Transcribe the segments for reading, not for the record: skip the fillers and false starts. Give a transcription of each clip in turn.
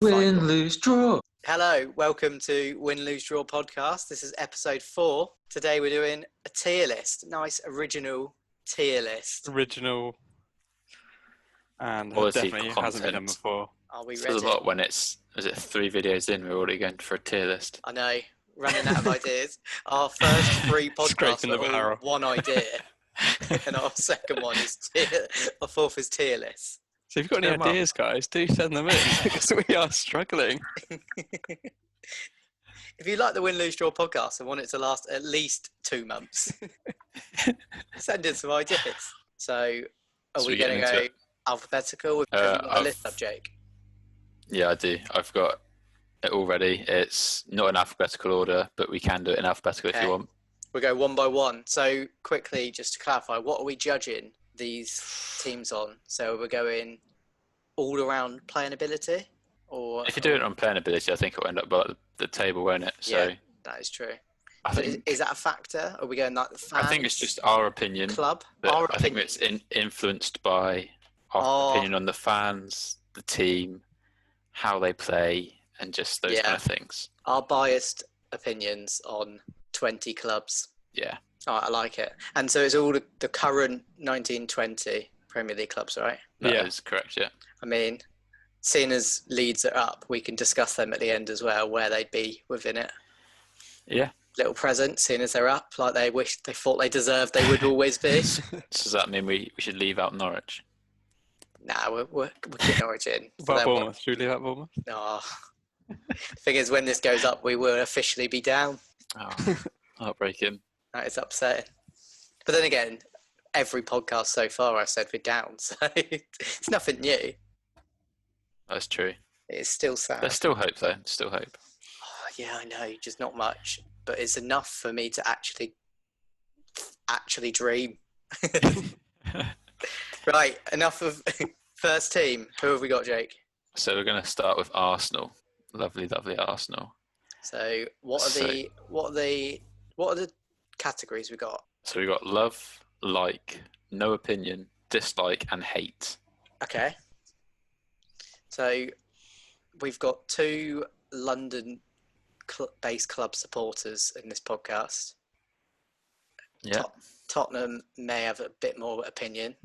Win, lose, draw. Hello, welcome to Win, Lose, Draw podcast. This is episode 4. Today we're doing a tier list. Nice original tier list. Original and Quality definitely hasn't been done content. before. Are we Says ready? a lot when it's, 3 videos in, we're already going for a tier list. I know, running out of ideas. Our first 3 podcasts Scraping the were all barrel. one idea. And our second one is our fourth is tier list. So if you've got any Turn 'em up. ideas, guys, do send them in because we are struggling. If you like the Win, Lose, Draw podcast and want it to last at least 2 months, send in some ideas. So, are So we we getting going to go into it? alphabetical? Have you got a I've- list up, Jake? Yeah, I do. I've got it already. It's not in alphabetical order, but we can do it in alphabetical if Okay. you want. We'll go one by one. So, quickly, just to clarify, what are we judging these teams on? So, we're going all around playing ability? Or If you do it on playing ability, I think it'll end up by the table, won't it? So Yeah, that is true. I So think is that a factor? Are we going like the fans? I think it's just our opinion, club. but Our I think opinion. it's influenced by our Oh. opinion on the fans, the team, how they play, and just those Yeah. kind of things. Our biased opinions on 20 clubs. Yeah. Oh, I like it. And so it's all the current 1920 Premier League clubs, right? That Yeah. is correct, yeah. I mean, seeing as Leeds are up, we can discuss them at the end as well, where they'd be within it. Yeah. Little present, seeing as they're up, like they thought they deserved they would always be. So does that mean we should leave out Norwich? Nah, we're getting Norwich in. What about Bournemouth? Should we leave out Bournemouth? Oh. Thing is, when this goes up, we will officially be down. Oh, heartbreaking. That is upsetting. But then again, every podcast so far I said we're down, so it's nothing new. That's true. It's still sad. There's still hope, though. Still hope. Oh, yeah, I know, just not much, but it's enough for me to actually dream. Right, enough of first team. Who have we got, Jake? So we're going to start with Arsenal. Lovely, lovely Arsenal. So what are the categories we got? So we got love, like, no opinion, dislike, and hate. Okay. So we've got 2 London-based club supporters in this podcast. Yeah. Tottenham may have a bit more opinion.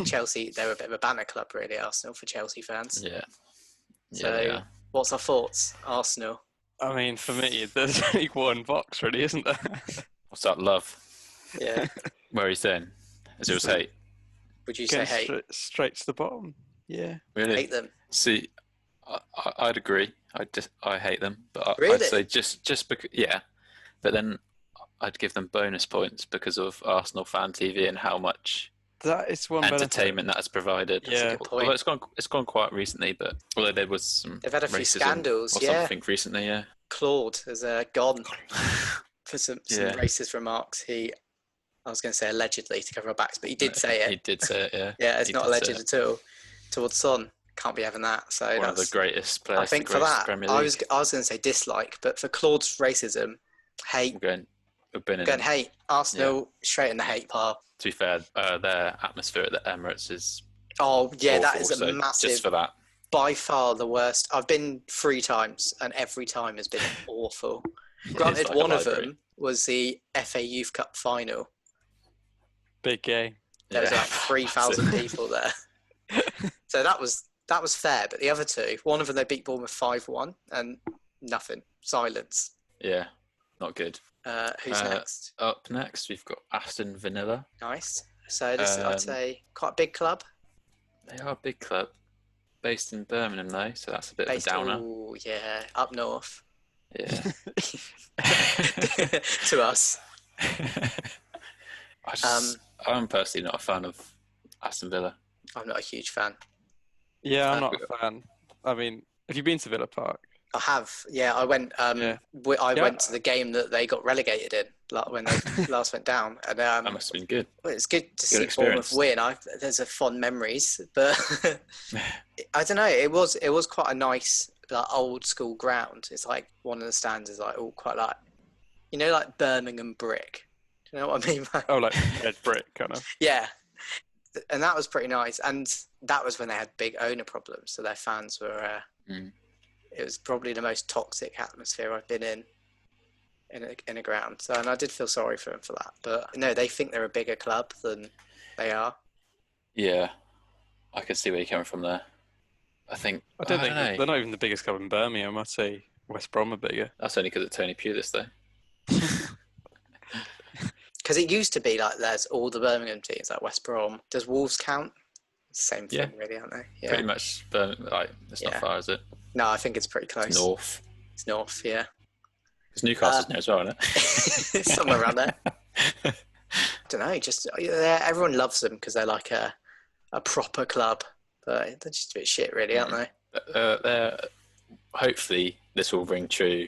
Chelsea, they're a bit of a banner club, really, Arsenal, for Chelsea fans. Yeah. So Yeah. what's our thoughts? Arsenal. I mean, for me, there's only one box, really, isn't there? What's that, love? Yeah. Where are you saying? As it was hate. Would you say Going hate? straight to the bottom. Yeah. Really? Hate them? See, I'd agree. I hate them, but Really? I'd say just because, yeah. But then I'd give them bonus points because of Arsenal Fan TV and how much That is one benefit. entertainment that has provided. That's a good point. Although it's gone quite recently, but although there was some They've had a few racism scandals, or yeah. something recently, yeah. Claude has gone for some Yeah. racist remarks. I was going to say allegedly to cover our backs, but he did say it. He did say it, yeah. Yeah, it's He not did alleged say at all. Towards Son, can't be having that. So One of the that's. greatest players. I think the for greatest that, Premier I League. was going to say dislike, but for Claude's racism, hate. We've been in. Going hate. Arsenal straight in the hate pile. To be fair, their atmosphere at the Emirates is Oh yeah, that awful, is a so massive. Just for that, By far the worst. I've been 3 times, and every time has been awful. Granted, like a one of library. them was the FA Youth Cup final. Big game. There was Yeah. like 3,000 people there. So that was fair. But the other 2, one of them they beat Bournemouth 5-1, and nothing. Silence. Yeah, not good. Who's next? Up next, we've got Aston Villa. Nice. So this is, I'd Um, say, quite a big club. They are a big club, based in Birmingham though, so that's a bit Based, of a downer. oh, yeah, up north. Yeah. To us. I'm personally not a fan of Aston Villa. I'm not a huge fan. Yeah, I'm not a fan. I mean, have you been to Villa Park? I have, yeah. I went. Yeah. Went to the game that they got relegated in, like when they last went down, and That must have been good. well, it's good to see experience. Bournemouth win. There's a fond memories, but I don't know. It was quite a nice, like, old school ground. It's like one of the stands is like all quite like, like Birmingham brick. Do you know what I mean? Oh, like red brick, kind of. Yeah, and that was pretty nice. And that was when they had big owner problems, so their fans were it was probably the most toxic atmosphere I've been in a ground. So, and I did feel sorry for them for that. But no, they think they're a bigger club than they are. Yeah, I can see where you're coming from there. I think I don't I think don't know. they're not even the biggest club in Birmingham. I'd say West Brom are bigger. That's only because of Tony Pulis, though. Because it used to be like there's all the Birmingham teams, like West Brom. Does Wolves count? Same thing, really, aren't they? Yeah. Pretty much. Like, it's not far, is it? No, I think it's pretty close. It's north. It's north, yeah. Because Newcastle's near as well, isn't it? Somewhere around there. I don't know. Just everyone loves them because they're like a proper club, but they're just a bit shit, really, aren't they? They're hopefully this will ring true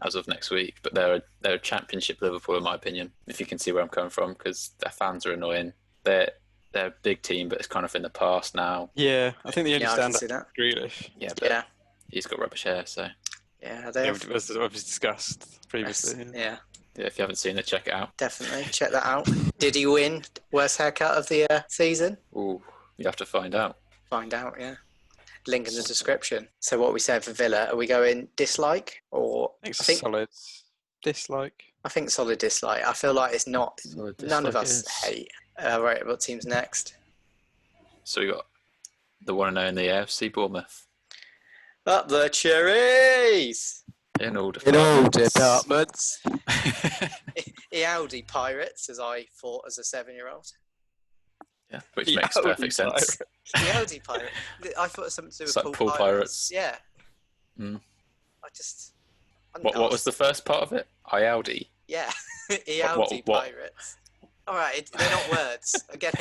as of next week, but they're a championship Liverpool, in my opinion. If you can see where I'm coming from, because their fans are annoying. They're a big team, but it's kind of in the past now. Yeah, I think the only stand-up is Grealish. Yeah, but he's got rubbish hair, so. Yeah, as obviously discussed previously. Yeah. Yeah, if you haven't seen it, check it out. Definitely, check that out. Did he win worst haircut of the season? Ooh, you have to find out. Find out, yeah. Link in the description. So what are we saying for Villa? Are we going dislike or? I think solid dislike. I think solid dislike. I feel like it's not. None of us hate. Right, what team's next? So we got the one and only AFC Bournemouth. Up the cherries! In all departments. Ealdi Pirates, as I thought as a 7-year-old. Yeah, which makes perfect sense. Ealdi Pirates. I thought it was something to do with it's like Pool Pirates. Yeah. Mm. What was the first part of it? Ealdi? Yeah. Ealdi Pirates. All right, they're not words. Again,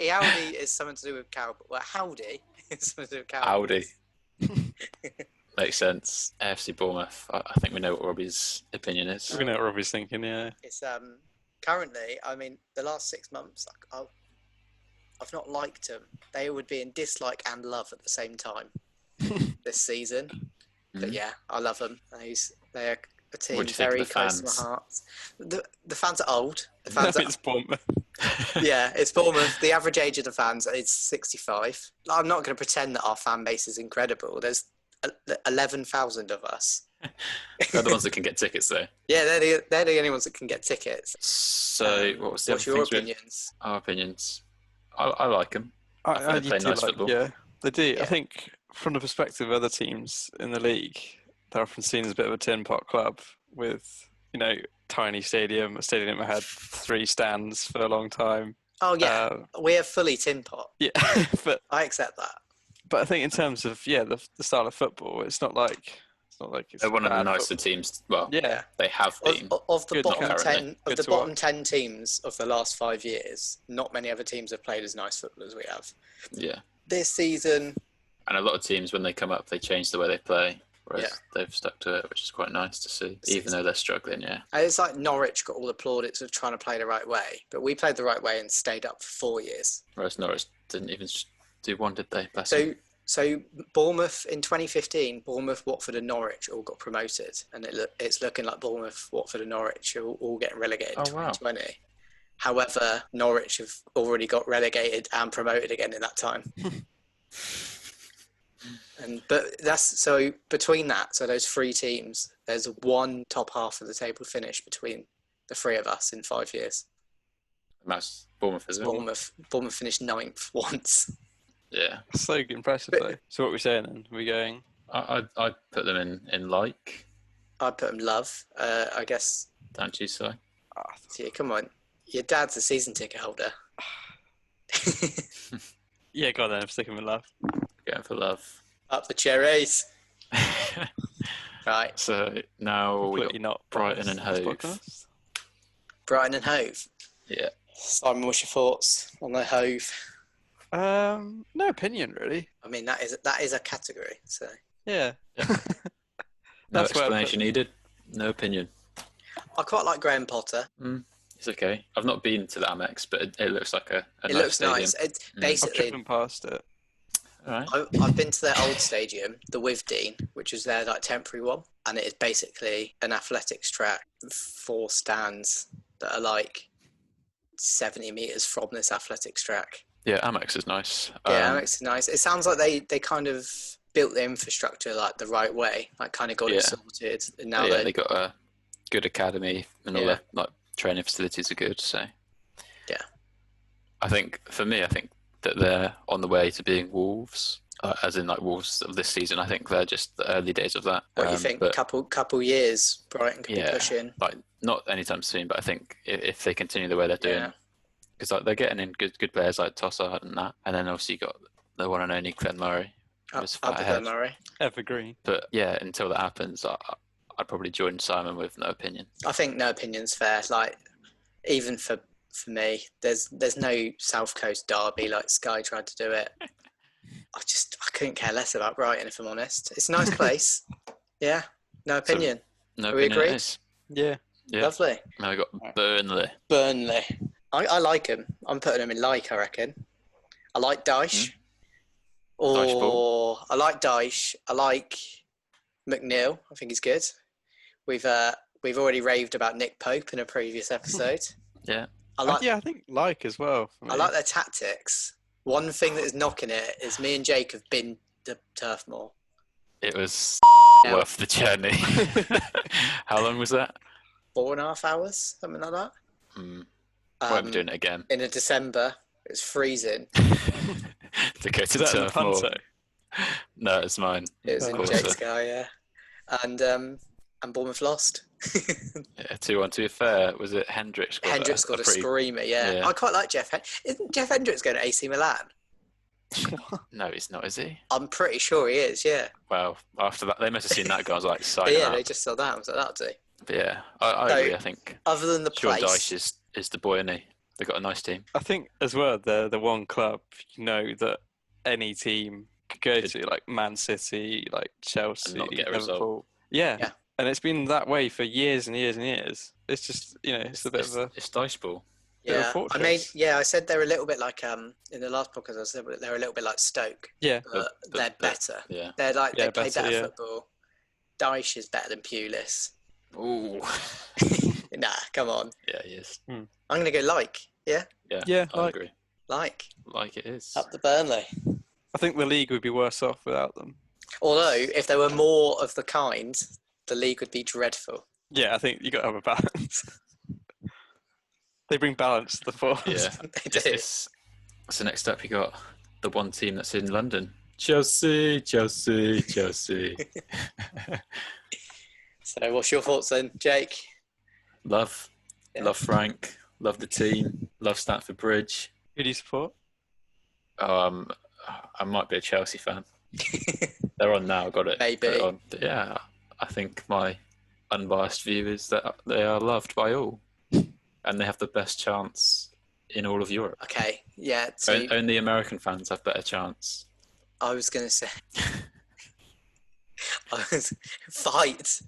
Ealdi is something to do with cow. Well, howdy is something to do with cow. Howdy. Makes sense. AFC Bournemouth. I think we know what Robbie's opinion is. We know what Robbie's thinking, yeah. It's currently, I mean, the last 6 months, I've not liked them. They would be in dislike and love at the same time this season. But yeah, I love them. They're a team very close to my heart. The fans are old. The fans it's Bournemouth. Yeah, it's Bournemouth. The average age of the fans is 65. I'm not going to pretend that our fan base is incredible. There's 11,000 of us. They're the ones that can get tickets, though. Yeah, they're the only ones that can get tickets. So, what's your opinions? Our opinions. I like them. I they play nice football. Yeah, they do. Yeah. I think from the perspective of other teams in the league, they're often seen as a bit of a tin pot club with, tiny stadium, a stadium that had 3 stands for a long time. Oh yeah, we're fully tin pot. Yeah, but I accept that. But I think in terms of the style of football, it's not like it's they're one of the nicer football. teams. Well, Yeah, they have been. Of the Good bottom not 10 of Good the to bottom watch. 10 teams of the last 5 years, not many other teams have played as nice football as we have. Yeah, This season, and a lot of teams when they come up, they change the way they play. Whereas they've stuck to it, which is quite nice to see, even though they're struggling. Yeah, and it's like Norwich got all the plaudits of trying to play the right way, but we played the right way and stayed up for 4 years. whereas Norwich didn't even do one, did they? Bless So them. So Bournemouth in 2015, Bournemouth, Watford and Norwich all got promoted. And it's looking like Bournemouth, Watford and Norwich are all getting relegated in 2020. Wow. However, Norwich have already got relegated and promoted again in that time. But that's so between that, so those 3 teams, there's one top half of the table finish between the 3 of us in 5 years. And that's Bournemouth, isn't it? Bournemouth finished 9th once. Yeah. So impressive, though. So what are we saying then? Are we going? I'd put them in like. I'd put them love, I guess. Don't you, Si? Yeah, come on. Your dad's a season ticket holder. Yeah, go on then. I'm sticking with love. Going for love. Up the cherries. Right. So now we got not Brighton and Hove. Brighton and Hove. Yeah. Simon, what's your thoughts on the Hove? No opinion really. I mean, that is a category. So yeah. No explanation needed. No opinion. I quite like Graham Potter. It's okay. I've not been to the Amex, but it looks like a it nice looks stadium. nice. It's basically. I've driven past it. All right. I've been to their old stadium, the Withdean, which is their temporary one, and it is basically an athletics track, 4 stands that are 70 meters from this athletics track. Yeah, Amex is nice. Yeah, Amex is nice. It sounds like they kind of built the infrastructure like the right way, like kind of got it sorted, and now they got a good academy and all their like training facilities are good. So yeah, I think that they're on the way to being Wolves, as in like Wolves of this season. I think they're just the early days of that. what do you think? But, couple years, Brighton could be pushing. like not anytime soon, but I think if they continue the way they're doing, because like they're getting in good players like Tossard and that, and then obviously you got the one and only Glenn Murray. Glenn Murray. Evergreen. But yeah, until that happens, I'd probably join Simon with no opinion. I think no opinion's fair. Like even for me, there's no South Coast derby like Sky tried to do it. I couldn't care less about Brighton, if I'm honest. It's a nice place. Yeah, no opinion. No Are we opinion. agreed? Yeah. Lovely. Now we got Burnley. Burnley. I like him. I'm putting him in I reckon. I like Dyche. I like Dyche. I like McNeil. I think he's good. We've already raved about Nick Pope in a previous episode. Yeah. I think as well. I like their tactics. One thing that is knocking it is me and Jake have been to Turf Moor. It was worth the journey. How long was that? 4.5 hours, something like that. Won't be doing it again. In December, it was freezing. To go to Turf Moor. No, it's mine. It was in Jake's car, yeah. And Bournemouth lost. 2-1. To be fair, was it Hendricks? Hendricks got a screamer, yeah. I quite like Jeff. Isn't Jeff Hendricks going to AC Milan? No, he's not, is he? I'm pretty sure he is, yeah. Well, after that, they must have seen that guy. I was like, signing up. They just saw that. I was like, that'll do. But yeah, I agree. I think other than the place, Dyche is the boy, isn't he? They've got a nice team. I think as well, they're the one club that any team could go to, like Man City, like Chelsea, and not get a Liverpool. result. Yeah. And it's been that way for years and years and years. It's just, it's a bit of a... It's Dyche ball. Yeah, I said they're a little bit like in the last podcast. I said they're a little bit like Stoke. Yeah, but they're better. Yeah, they're like they play better football. Dyche is better than Pulis. Ooh, nah, come on. Yeah, he is. I'm gonna go Yeah. Yeah, I agree. Like it is. Up to Burnley. I think the league would be worse off without them. Although, if there were more of the kind, the league would be dreadful. Yeah, I think you got to have a balance. They bring balance to the force. Yeah, they do. So next up, you got the one team that's in London. Chelsea. So, what's your thoughts then, Jake? Love Frank. Love the team. Love Stamford Bridge. Who do you support? I might be a Chelsea fan. They're on now. Got it. Maybe. Yeah, I think my unbiased view is that they are loved by all, and they have the best chance in all of Europe. Okay, yeah. Only American fans have better chance. I was going to say, fight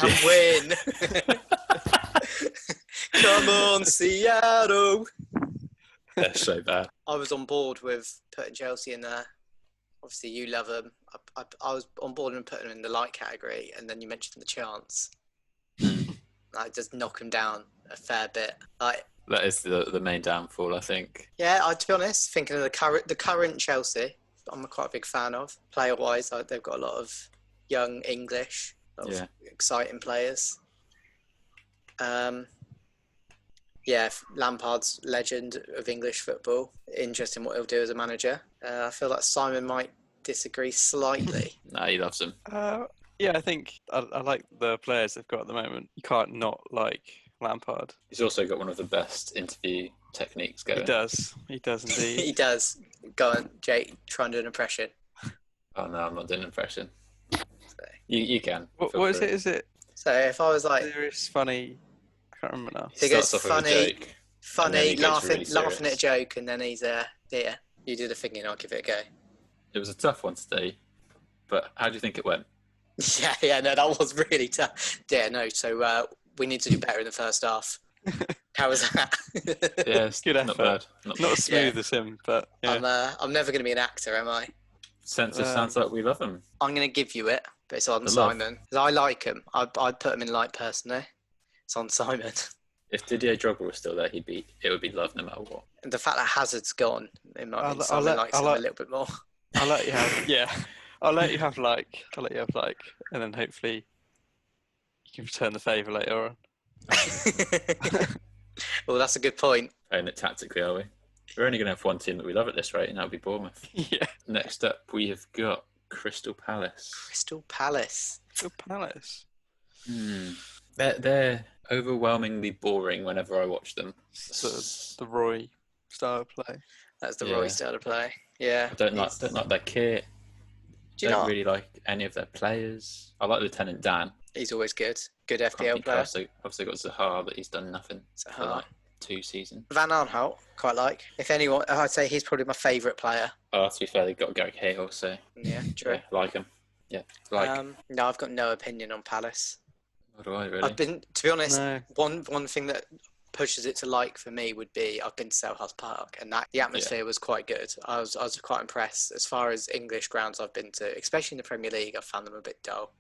and win. Come on, Seattle. They're so bad. I was on board with putting Chelsea in there. Obviously, you love them. I was on board and putting them in the light category, and then you mentioned the chance. Just knock them down a fair bit. That is the main downfall, I think. Yeah, to be honest, thinking of the current Chelsea, I'm quite a big fan of. Player-wise, they've got a lot of young English, exciting players. Lampard's legend of English football. Interesting what he'll do as a manager. I feel like Simon might disagree slightly. No, he loves them. Yeah, I think I like the players they've got at the moment. You can't not like Lampard. He's also got one of the best interview techniques going. He does indeed. He does. Go on, Jake, try and do an impression. Oh no, I'm not doing an impression. So, you can. What is it? Is it? So if I was like, serious, funny, I can't remember now. He goes funny, really laughing at a joke, and then he's here. You do the thing, and I'll give it a go. It was a tough one today, but how do you think it went? Yeah, no, that was really tough. Yeah, no, so we need to do better in the first half. How was that? Yeah, it's good effort. Not bad. Not as smooth as him, but yeah. I'm never going to be an actor, am I? Sounds like we love him. I'm going to give you it, but it's on Simon. Because I like him. I'd put him in light personally. It's on Simon. If Didier Drogba was still there, it would be love no matter what. And the fact that Hazard's gone, it might mean Simon likes him a little bit more. I'll let you have. Yeah, I'll let you have like, and then hopefully you can return the favour later on. Well, that's a good point. Playing it tactically, are we? We're only going to have one team that we love at this rate, and that'll be Bournemouth. Yeah. Next up, we have got Crystal Palace. Crystal Palace. Crystal Palace. They're overwhelmingly boring whenever I watch them. The Roy style of play. That's the Roy style of play. Yeah. I don't like their kit. Do you don't not? really like any of their players. I like Lieutenant Dan. He's always good. Good Can't FPL be player. cursed. Obviously got Zaha, but he's done nothing for Zaha. like 2 seasons. Van Aanholt, quite like. If anyone, I'd say he's probably my favourite player. Oh, to be fair, they've got Gary Cahill, so Yeah, true. yeah, like him. Yeah, like. No, I've got no opinion on Palace. What do I really? I've been, to be honest, No. one thing that pushes it to like for me would be I've been to Selhurst Park, and that the atmosphere was quite good. I was quite impressed as far as English grounds I've been to, especially in the Premier League. I found them a bit dull.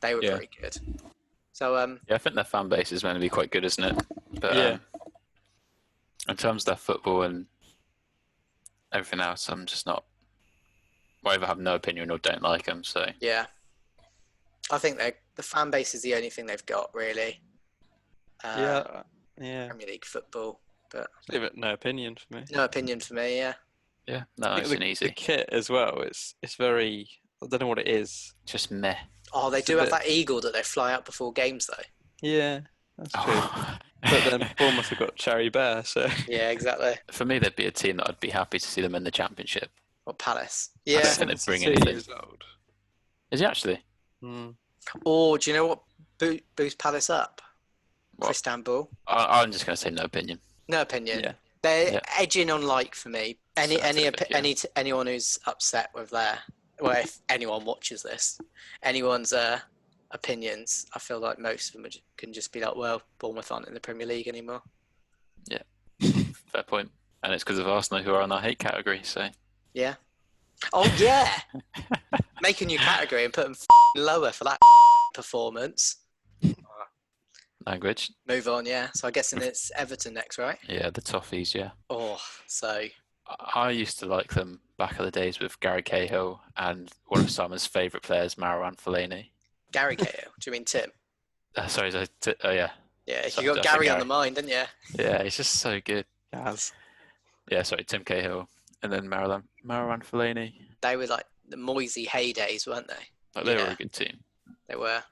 They were pretty good. So yeah, I think their fan base is meant to be quite good, isn't it? But Yeah. in terms of their football and everything else, I'm just not. I either have no opinion or don't like them. So yeah, I think the fan base is the only thing they've got really. Yeah. Premier League football, but Leave it no opinion for me. no opinion for me. Yeah. yeah, no, I nice think and easy. The kit as well. It's very. I don't know what it is. Just meh. Oh, they It's do a have bit- that eagle that they fly out before games though. Yeah, that's true. Oh. But then Bournemouth have got Cherry Bear, so Yeah, exactly. For me, they'd be a team that I'd be happy to see them in the Championship. Or Palace. I Yeah. don't think they'd bring 72 anything. years old. Is he actually? Mm. Or do you know what boosts Palace up? What? Istanbul. I'm just going to say no opinion. No opinion. Yeah. They're Yeah. edging on like for me. Anyone who's upset with if anyone watches this, anyone's opinions, I feel like most of them can just be like, well, Bournemouth aren't in the Premier League anymore. Fair point. And it's because of Arsenal who are on our hate category. So Yeah. Oh yeah. Make a new category and put them lower for that performance. language. Move on, yeah. So I guess it's Everton next, right? Yeah, the Toffees. Yeah. Oh, so I used to like them back in the days with Gary Cahill and one of Simon's favourite players, Marouane Fellaini. Gary Cahill. Do you mean Tim? Sorry, yeah. Yeah, Sorry, you got I said Gary on Gary. the mind, didn't you? Yeah, he's just so good. Gaz. Yeah, sorry, Tim Cahill. And then Marouane Fellaini. They were like the Moisey heydays, weren't they? Like, they were Yeah. a good team. They were.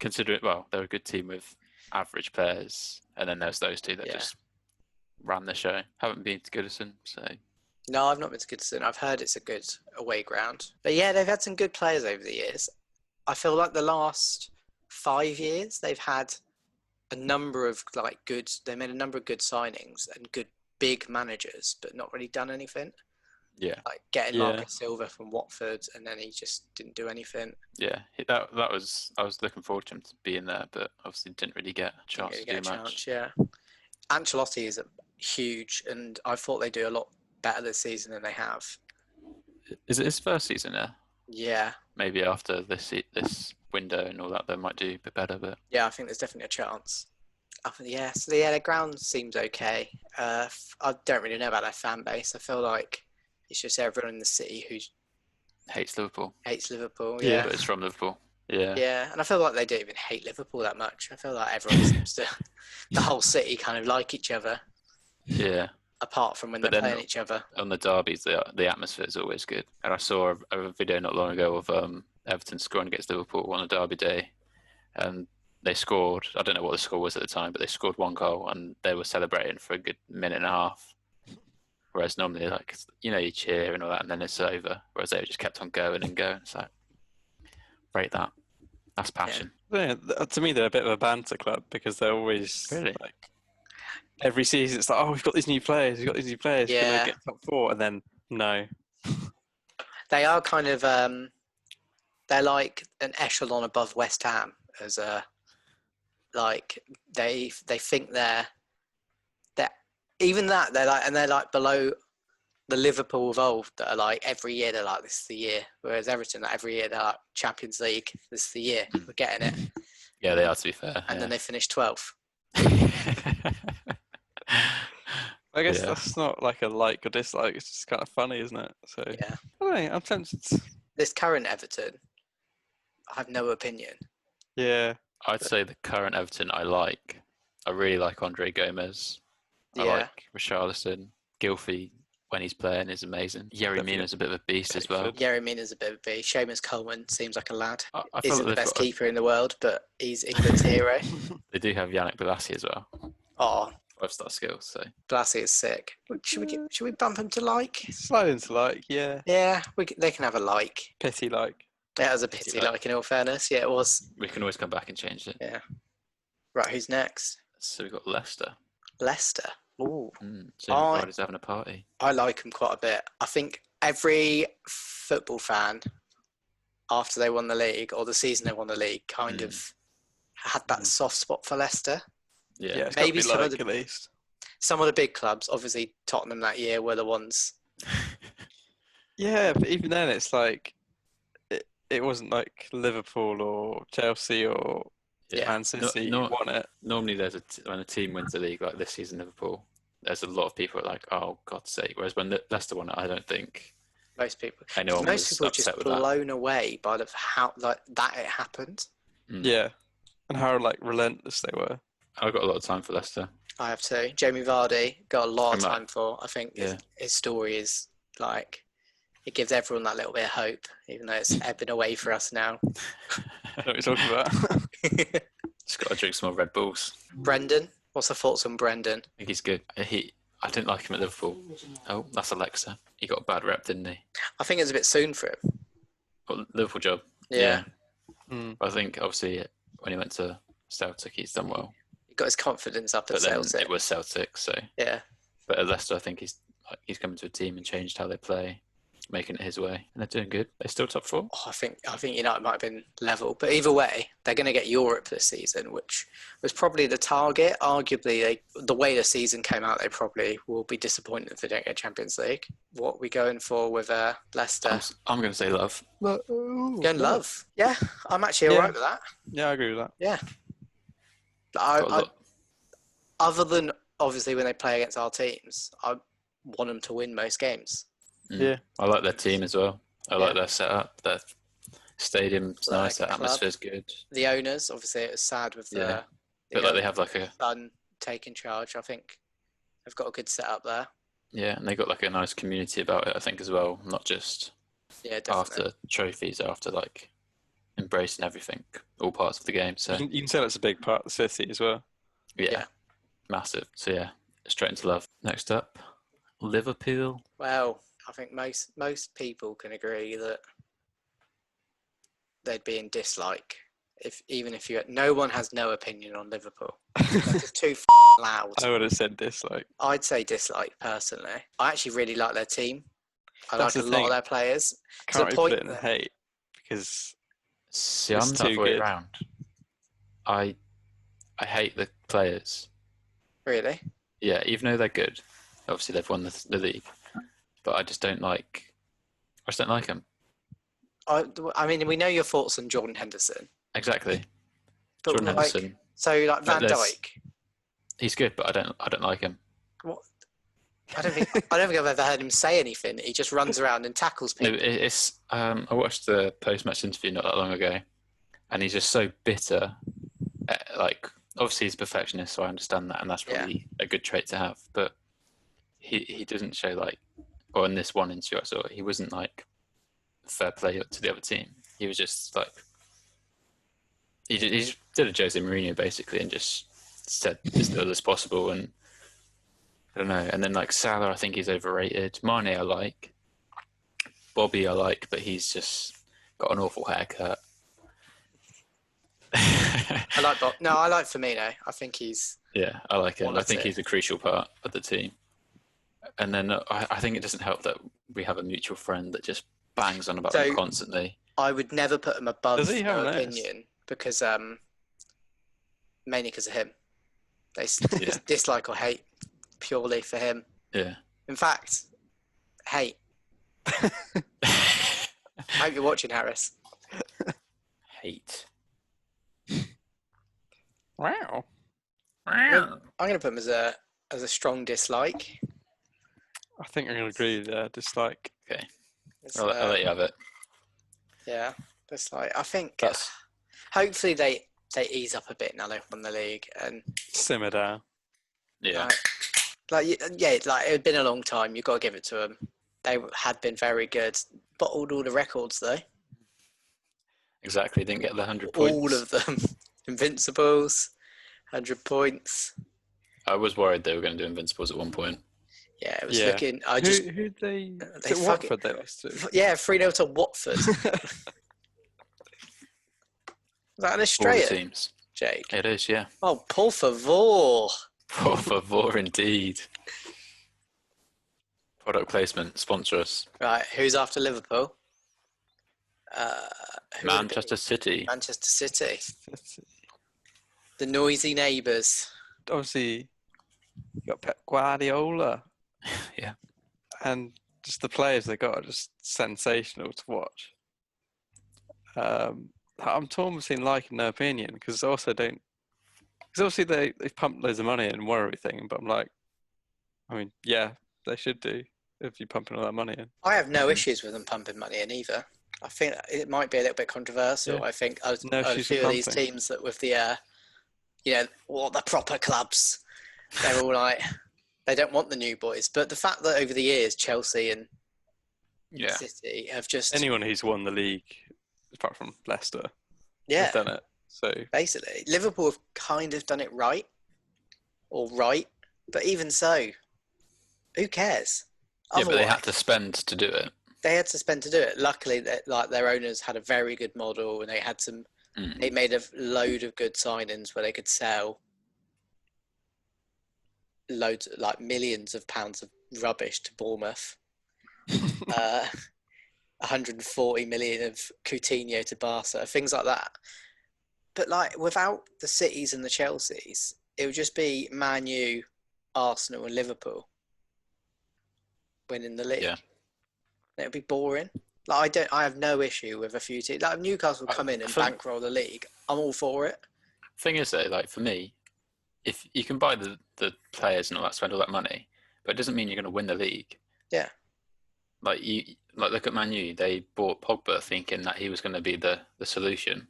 They're a good team with average players. And then there's those two that Yeah. just ran the show. Haven't been to Goodison, so No, I've not been to Goodison. I've heard it's a good away ground. But yeah, they've had some good players over the years. I feel like the last 5 years they've had a number of they made a number of good signings and good big managers, but not really done anything. yeah. Like getting Yeah. Marcus Silva from Watford, and then he just didn't do anything. Yeah, that was. I was looking forward to him to being there, but obviously didn't really get a chance Didn't to really do get a much. chance, yeah. Ancelotti is huge, and I thought they'd do a lot better this season than they have. Is it his first season there? Yeah, Maybe after this window and all that, they might do a bit better. But yeah, I think there's definitely a chance. Their ground seems okay. I don't really know about their fan base. I feel like it's just everyone in the city who hates Liverpool. hates Liverpool. Yeah. Yeah. But it's from Liverpool. Yeah. Yeah, and I feel like they don't even hate Liverpool that much. I feel like everyone seems to, the whole city kind of like each other, Yeah. apart from when But they're then- playing each other. On the derbies, the atmosphere is always good. And I saw a video not long ago of Everton scoring against Liverpool on a derby day, and they scored. I don't know what the score was at the time, but they scored 1 goal, and they were celebrating for a good minute and a half. Whereas normally, you cheer and all that, and then it's over. Whereas they just kept on going and going. It's like, rate that. That's passion. Yeah, to me, they're a bit of a banter club because they're always Really? like every season. It's like, oh, we've got these new players. Yeah. Gonna get top 4, and then no. They are kind of, they're like an echelon above West Ham as they think they're below the Liverpool of old that are like every year they're like, this is the year. Whereas Everton, every year they're like, Champions League, this is the year, we're getting it. Yeah, they are, to be fair. And then they finish 12th. I guess Yeah. that's not like a like or dislike. It's just kind of funny, isn't it? So Yeah. I don't know, I'm tempted. this current Everton, I have no opinion. Yeah. I'd say the current Everton I like. I really like Andre Gomez. I Yeah. like Richarlison. Gylfi, when he's playing, is amazing. Yerry Mina's a bit of a beast as well. Pickford. Yerry Mina's a bit of a beast. Seamus Coleman seems like a lad. I feel Isn't like the they've best got keeper in the world, but he's England's hero. they do have Yannick Bolasie as well. Oh, 5-star skills. So Blassie is sick. Should we bump him to like? Slide into like, yeah. Yeah, they can have a like. Pity like. It was a pity, like, in all fairness. Yeah, it was. we can always come back and change it. Yeah. Right, who's next? So we've got Leicester. Leicester. Ooh. Jamie Vardy's having a party. I like him quite a bit. I think every football fan, after they won the league or the season they won the league, kind of had that soft spot for Leicester. Yeah. Yeah, it's Maybe maybe like at at least. Some of the big clubs, obviously Tottenham that year, were the ones. Yeah, but even then, it's like it wasn't like Liverpool or Chelsea or Yeah. Man City who won it. Normally, when a team wins the league like this season, Liverpool, there's a lot of people like, "Oh, God's sake!" Whereas when Leicester won it, I don't think Most people. anyone Most was people are just upset with that. blown away by how like that it happened. Yeah, and how like relentless they were. I've got a lot of time for Leicester. I have too. Jamie Vardy got a lot of I'm like- time for. I think Yeah. his story is like it gives everyone that little bit of hope, even though it's ebbing away for us now. I know what you're talking about. Just got to drink some more Red Bulls. Brendan, what's the thoughts on Brendan? I think he's good. I didn't like him at Liverpool. Oh, that's Alexa. He got a bad rep, didn't he? I think it's a bit soon for him. Well, Liverpool job. Yeah. I think obviously when he went to Celtic, he's done well. He got his confidence up at But then Celtic. it was Celtic, so. Yeah. But at Leicester, I think he's coming to a team and changed how they play, making it his way, and they're doing good. They're still top four. Oh, I think United might have been level, but either way, they're going to get Europe this season, which was probably the target. Arguably, the way the season came out, they probably will be disappointed if they don't get Champions League. What are we going for with Leicester? I'm going to say love. Going love. Yeah, I'm actually Yeah. alright with that. Yeah, I agree with that. Yeah. Got a lot- Other than obviously when they play against our teams, I want them to win most games. Yeah. I like their team as well. I like Yeah. their setup. Their stadium's Like nice. Their club. atmosphere's good. The owners, obviously, it was sad with Yeah. the But like they have like son taking charge. I think they've got a good setup there. and they got like a nice community about it. I think as well, not just Yeah, definitely. after trophies, after like embracing everything, all parts of the game. So You can tell it's a big part of the city as well. Yeah. massive. So yeah, straight into love. Next up, Liverpool. Well, I think most people can agree that they'd be in dislike even if no one has no opinion on Liverpool. They're just too loud. I would have said dislike. I'd say dislike personally. I actually really like their team. I That's like a the lot thing. of their players. I To the can't really point put it in that- hate because See, It's I'm the other too way good. around. I hate the players. Really? Yeah, even though they're good, obviously they've won the league, but I just don't like them. I mean, we know your thoughts on Jordan Henderson. Exactly. But Jordan like, Henderson, so like Van there's- Dijk. he's good, but I don't like him. I don't think I've ever heard him say anything. He just runs around and tackles No, people. it's I watched the post-match interview not that long ago, and he's just so bitter. Like obviously he's a perfectionist, so I understand that, and that's probably a good trait to have. But he doesn't show like, or in this one interview I saw, he wasn't like fair play to the other team. He was just like he just did a Jose Mourinho basically, and just said as little as possible. And I don't know. And then like Salah, I think he's overrated. Mane, I like. Bobby, I like, but he's just got an awful haircut. I like Bob. No, I like Firmino. I think he's Yeah, I like him. I think Quality. he's a crucial part of the team. And then I think it doesn't help that we have a mutual friend that just bangs on about So- them constantly. I would never put him above Does he have no an ace? opinion because mainly because of him. They Yeah. dislike or hate purely for him. Yeah. In fact, hate. I hope you're watching, Harris. Hate. wow. I'm going to put him as a strong dislike. I think I'm going to agree there. Dislike. Okay. It's, I'll let you have it. Yeah, it's like I think That's hopefully they ease up a bit now they've won the league and Simmer down. yeah. like it had been a long time. You've got to give it to them. They had been very good. Bottled all the records though. Exactly. Didn't get the 100 All points. of them. Invincibles, 100 points. I was worried they were going to do Invincibles at one point. Yeah, it was looking. I Who just they? they Is it Watford they lost to? 3-0 to Watford. Is that an All the Australian, teams. Jake? It is, yeah. Oh, por favor. Por favor, indeed. Product placement, sponsor us. Right, who's after Liverpool? Who would it be? Manchester City. Manchester City. The noisy neighbours. Obviously, you got Pep Guardiola, Yeah. and just the players they got are just sensational to watch. I'm torn between like and no opinion because obviously they've pumped loads of money in and won everything, but I'm like, I mean, yeah, they should do if you're pumping all that money in. I have no issues with them pumping money in either. I think it might be a little bit controversial. Yeah. I think a No few issues of with these pumping. teams that with the, the proper clubs, they're all like, they don't want the new boys. But the fact that over the years, Chelsea and Yeah. City have just Anyone who's won the league, apart from Leicester, yeah, has done it. So basically Liverpool have kind of done it right, but even so, who cares? Yeah, but they Otherwise- had to spend to do it. They had to spend to do it. Luckily, their owners had a very good model, and they had some. They made a load of good signings where they could sell loads, like millions of pounds of rubbish to Bournemouth. 140 million of Coutinho to Barca, things like that. But like without the Cities and the Chelseas, it would just be Man U, Arsenal, and Liverpool winning the league. Yeah. It would be boring. Like I have no issue with a few teams. Like if Newcastle come in and bankroll the league, I'm all for it. Thing is, though, like for me, if you can buy the players and all that, spend all that money, but it doesn't mean you're going to win the league. Yeah. Like look at Man U. They bought Pogba thinking that he was going to be the solution.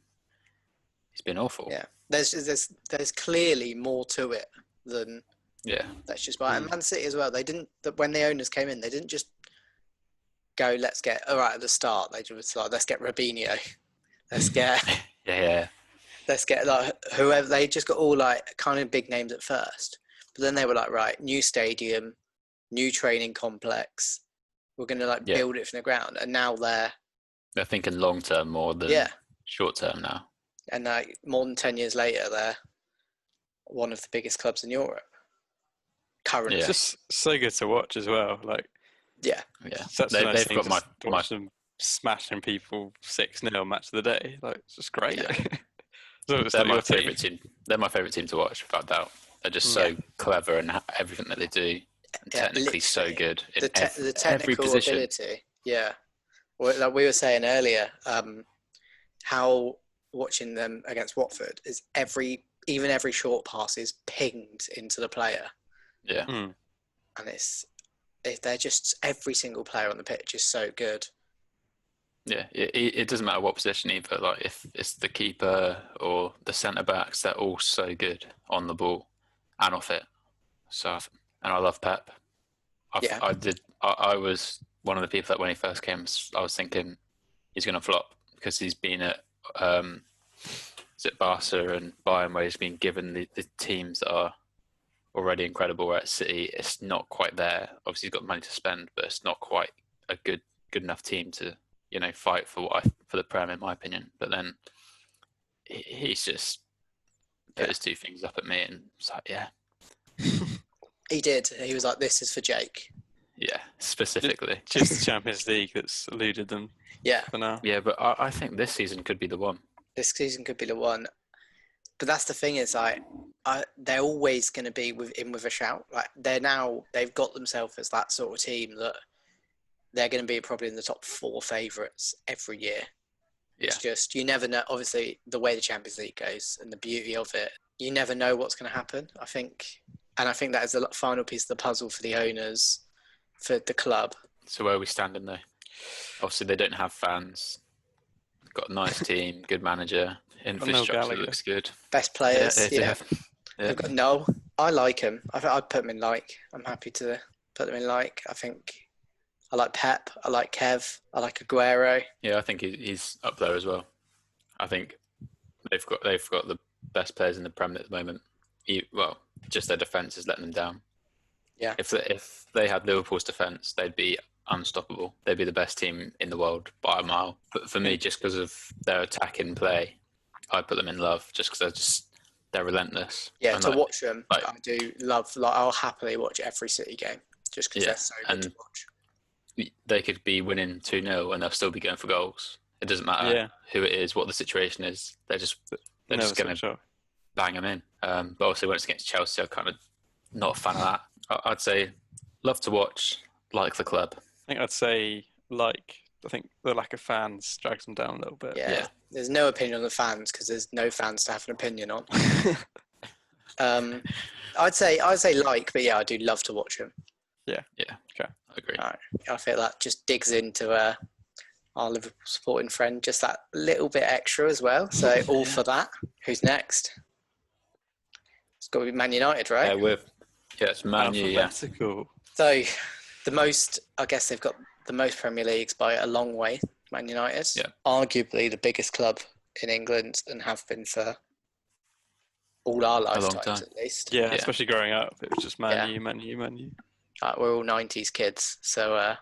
He's been awful. Yeah. There's clearly more to it than let's just buy. And Man City as well. They didn't. When the owners came in, they didn't just go. Let's get at the start. They just like let's get Robinho. Let's get let's get like whoever. They just got all like kind of big names at first, but then they were like, right, new stadium, new training complex. We're going to build it from the ground, and now they're thinking long term more than short term now. And more than 10 years later, they're one of the biggest clubs in Europe currently. It's just so good to watch as well. Like such a nice thing to watch them smashing people 6-0 match of the day. Like it's just great. Yeah. They're my favourite team. They're my favourite team to watch, without doubt. They're just so clever and everything that they do. And technically so good in the technical every position. ability. Yeah. Well, like we were saying earlier, how watching them against Watford is every short pass is pinged into the player. Yeah. And they're just every single player on the pitch is so good. Yeah, it doesn't matter what position either. Like if it's the keeper or the centre backs, they're all so good on the ball and off it. So, and I love Pep. I was one of the people that when he first came, I was thinking he's going to flop because he's been at Barca and Bayern, where he's been given the teams that are already incredible. Where at City, it's not quite there. Obviously, he's got money to spend, but it's not quite a good enough team to fight for the Prem, in my opinion. But then he's just put his two fingers up at me and it's like, He did. He was like, "This is for Jake." Yeah, specifically. Just the Champions League that's eluded them. Yeah. For now. Yeah, but I think this season could be the one. This season could be the one. But that's the thing is, they're always going to be with a shout. Like they've got themselves as that sort of team that they're going to be probably in the top 4 favourites every year. Yeah. It's just you never know. Obviously, the way the Champions League goes and the beauty of it, you never know what's going to happen. I think that is the final piece of the puzzle for the owners, for the club. So where are we standing though? Obviously, they don't have fans. got a nice team, good manager, infrastructure Gallagher. looks good. Best players. Yeah. They've got Noel. I like him. I'd put him in like. I'm happy to put them in like. I think I like Pep. I like Kev. I like Aguero. Yeah, I think he's up there as well. I think they've got the best players in the Prem at the moment. Well, just their defence is letting them down. Yeah. If they had Liverpool's defence, they'd be unstoppable. They'd be the best team in the world by a mile. But for me, just because of their attacking play, I put them in love just because they're relentless. Yeah, And to like, watch them, I do love. Like, I'll happily watch every City game just because they're so good to watch. They could be winning 2-0 and they'll still be going for goals. It doesn't matter who it is, what the situation is. They're just going to bang them in. But obviously, when it's against Chelsea, I'm kind of not a fan of that. I'd say love to watch, like the club. I think I'd say I think the lack of fans drags them down a little bit. Yeah. There's no opinion on the fans because there's no fans to have an opinion on. I'd say like, but yeah, I do love to watch him. Yeah. Okay, I agree. Right. I feel that just digs into our Liverpool supporting friend just that little bit extra as well. So all for that. Who's next? It's got to be Man United, right? It's Man U. Yeah. Alphabetical. So I guess they've got the most Premier Leagues by a long way. Man United, arguably the biggest club in England and have been for all our lifetimes at least. Yeah, especially growing up, it was just Man U. We're all 90s kids, so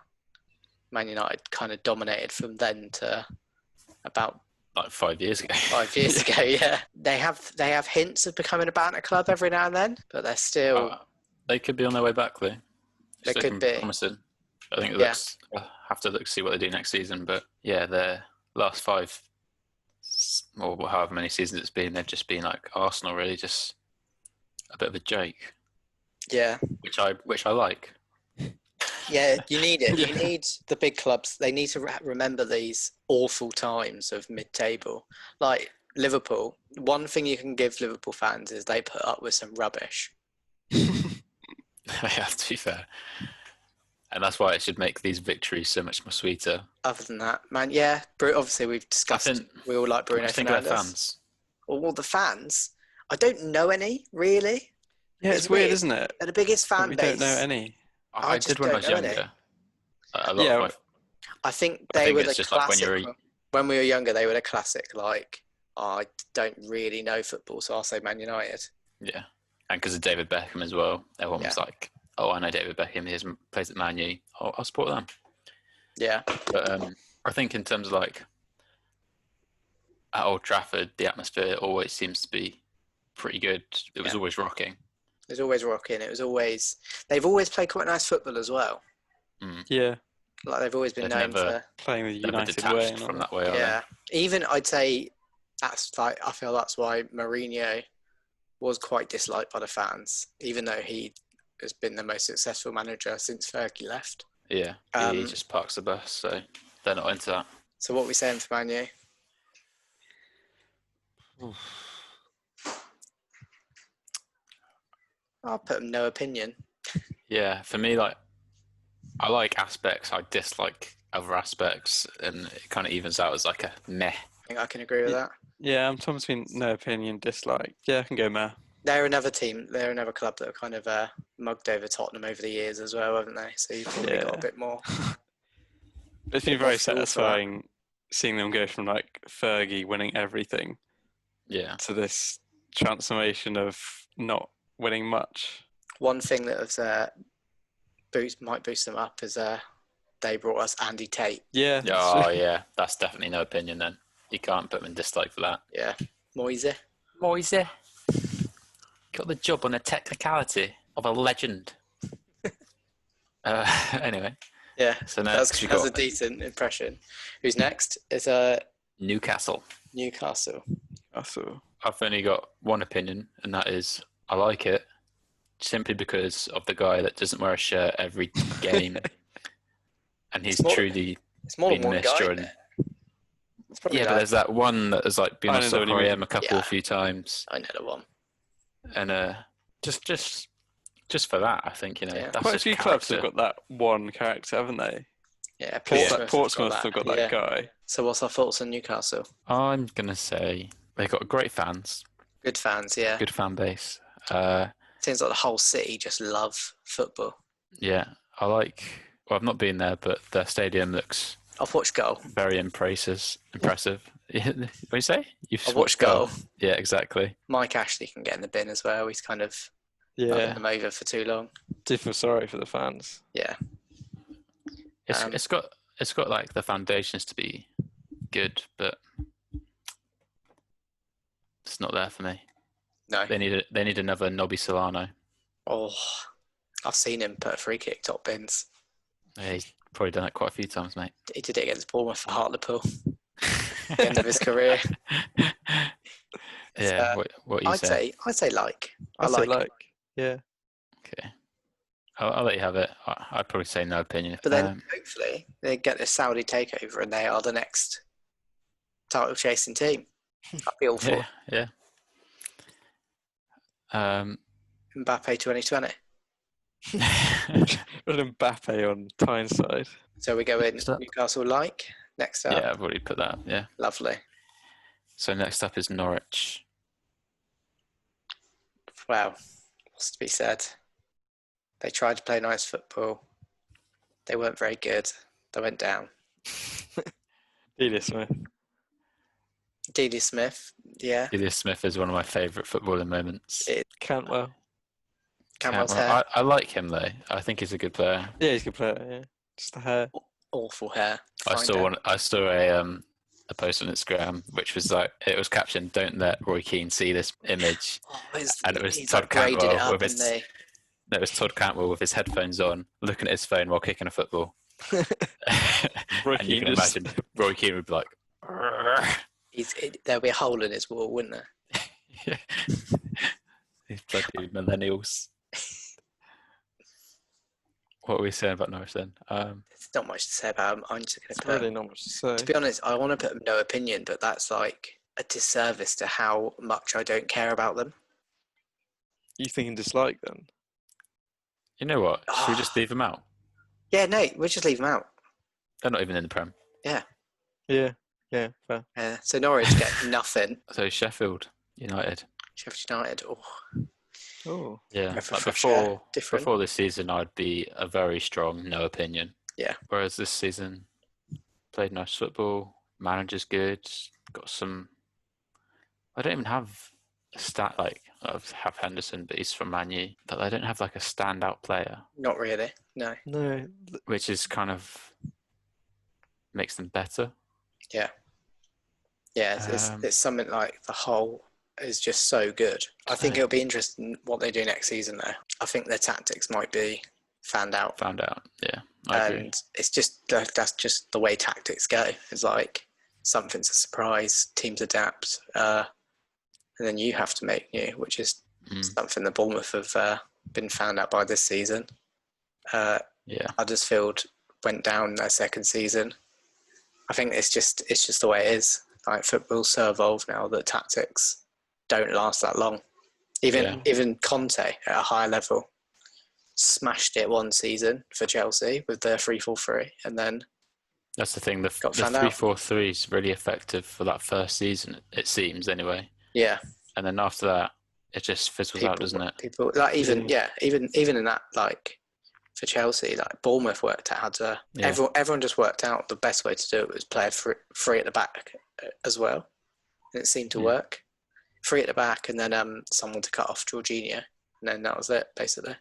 Man United kind of dominated from then to about like 5 years ago. 5 years ago, yeah. They have hints of becoming a banter club every now and then, but they're still. They could be on their way back, though. They could be promising. I think it looks. I'll have to see what they do next season, but yeah, their last 5 or however many seasons it's been, they've just been like Arsenal, really, just a bit of a joke. Yeah, which I like. Yeah, you need it. You need the big clubs. They need to remember these awful times of mid-table. Like Liverpool, one thing you can give Liverpool fans is they put up with some rubbish. They have to be fair. And that's why it should make these victories so much more sweeter. Other than that, man, yeah. Obviously, we've discussed. We all like Bruno Fernandes. Fans. Well, the fans. I don't know any really. Yeah, it's weird, isn't it? They're the biggest fan base. We don't know any. I did when I was younger. I think they were the classic. When we were younger, they were the classic. Like, I don't really know football, so I'll say Man United. Yeah, and because of David Beckham as well, everyone was like, "Oh, I know David Beckham. He plays at Man U. I'll support them." Yeah, but I think in terms of like at Old Trafford, the atmosphere always seems to be pretty good. It was always rocking. It was always rocking. They've always played quite nice football as well. Mm. Yeah. Like they've always been known for playing the United way. From that way, yeah. Even I'd say I feel that's why Mourinho was quite disliked by the fans, even though he has been the most successful manager since Fergie left. Yeah, he just parks the bus, so they're not into that. So what are we saying for Man U? I'll put him no opinion. Yeah, for me, like I like aspects, I dislike other aspects, and it kind of evens out as like a meh. I think I can agree with that. Yeah, I'm torn between no opinion, dislike. Yeah, I can go meh. They're another team. They're another club that have kind of mugged over Tottenham over the years as well, haven't they? So you've probably got a bit more. It's been very satisfying seeing them go from like Fergie winning everything, to this transformation of not winning much. One thing that has might boost them up is they brought us Andy Tate. Yeah. Oh yeah, that's definitely no opinion then. You can't put them in dislike for that. Yeah. Moise. Got the job on a technicality of a legend. Anyway. Yeah. So that's a decent impression. Who's next? It's Newcastle. I've only got one opinion, and that is I like it simply because of the guy that doesn't wear a shirt every game, and he's truly been missed during. But there's that one that has like been on Socorrium a few times. I know the one. And just for that, I think that's quite a few character. clubs have got that one character, haven't they? Yeah, Portsmouth have got that guy. So what's our thoughts on Newcastle? I'm gonna say they've got great fans. Good fans, yeah. Good fan base. Seems like the whole city just love football. Yeah, I like. Well, I've not been there, but their stadium looks. I've watched Goal. Very impressive. What do you say? I've watched Goal. Yeah, exactly. Mike Ashley can get in the bin as well. He's kind of running them over for too long. Do feel sorry for the fans. Yeah. It's got like the foundations to be good, but it's not there for me. No. They need another Nobby Solano. Oh, I've seen him put a free kick top bins. Yeah, he's probably done it quite a few times, mate. He did it against Bournemouth for Hartlepool. The end of his career. Yeah, what you say? I'd say like. I like. Yeah. Okay. I'll let you have it. I'd probably say no opinion. But then hopefully they get this Saudi takeover and they are the next title chasing team. I'd be all for. Yeah. Mbappe 2020. Got Mbappe on Tyneside. So we go in Newcastle like. Next up. Yeah, I've already put that up, yeah. Lovely. So next up is Norwich. Wow. What's to be said? They tried to play nice football. They weren't very good. They went down. Delia Smith. Delia Smith, yeah. Delia Smith is one of my favourite footballing moments. Cantwell. Cantwell's hair. I like him though. I think he's a good player. Yeah, he's a good player. Yeah, just the hair. Awful hair. I saw a post on Instagram which was like, it was captioned, "Don't let Roy Keane see this image," and it was Todd Cantwell with his. It was Todd Cantwell with his headphones on, looking at his phone while kicking a football. And you can imagine Roy Keane would be like, there'll be a hole in his wall, wouldn't there? Yeah. These bloody millennials. What are we saying about Norwich then? There's not much to say about him. I'm just going to put. Really not much to say. To be honest, I want to put no opinion, but that's like a disservice to how much I don't care about them. You think and dislike them? You know what? Should we just leave them out? Yeah, no, we'll just leave them out. They're not even in the Prem. Yeah. Yeah, fair. So Norwich get nothing. So Sheffield United. Oh. Yeah. Like before this season, I'd be a very strong no opinion. Yeah. Whereas this season, played nice football, manager's good, got some. I don't even have a stat like I have Henderson, but he's from Man U. But I don't have like a standout player. Not really. No. Which is kind of makes them better. Yeah. Yeah, it's something like the whole is just so good. I think it'll be interesting what they do next season though. I think their tactics might be found out, yeah. I agree. It's just that's just the way tactics go. It's like something's a surprise, teams adapt, and then you have to make new, which is something that Bournemouth have been found out by this season. Huddersfield went down their second season. I think it's just the way it is. Like football's so evolved now that tactics don't last that long. Even Conte at a higher level smashed it one season for Chelsea with their 3-4-3, and then that's the thing. The 3-4-3 is really effective for that first season, it seems anyway. Yeah. And then after that, it just fizzles out, doesn't it? People like even in that, like for Chelsea, like Bournemouth worked out how to. Yeah. Everyone just worked out the best way to do it was play free at the back as well, and it seemed to work. Free at the back, and then someone to cut off Jorginho, and then that was it basically.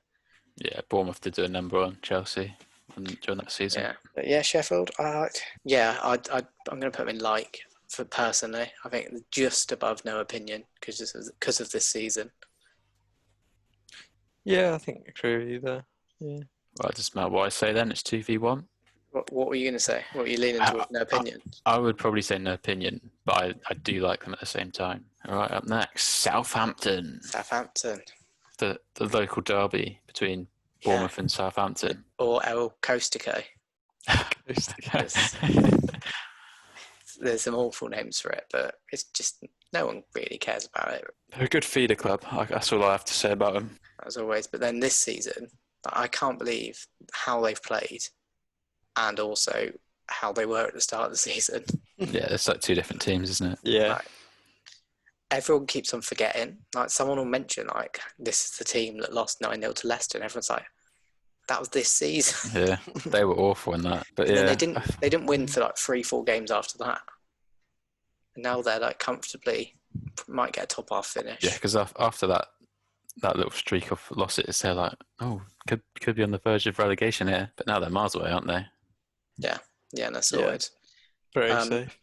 Yeah, Bournemouth did do a number on Chelsea during that season. Yeah, but Sheffield. I'm going to put them in like for personally. I think just above no opinion because of this season. Yeah, I think I agree with you there. Yeah. Well, it doesn't matter what I say then. It's 2v1. What were you going to say? What were you leaning towards? No opinion? I would probably say no opinion, but I do like them at the same time. All right, up next, Southampton. The local derby between Bournemouth and Southampton. Or El Costico. There's some awful names for it, but it's just no one really cares about it. They're a good feeder club. That's all I have to say about them. As always, but then this season, I can't believe how they've played. and also how they were at the start of the season. Yeah, it's like two different teams, isn't it? Yeah. Like, everyone keeps on forgetting. Like, someone will mention, like, this is the team that lost 9-0 to Leicester, and everyone's like, that was this season. Yeah, they were awful in that. But And yeah, then they didn't win for like 3-4 games after that. And now they're like comfortably might get a top half finish. yeah, because after that little streak of losses, they're like, oh, could be on the verge of relegation here. But now they're miles away, aren't they? Yeah, and they're sorted. Very safe.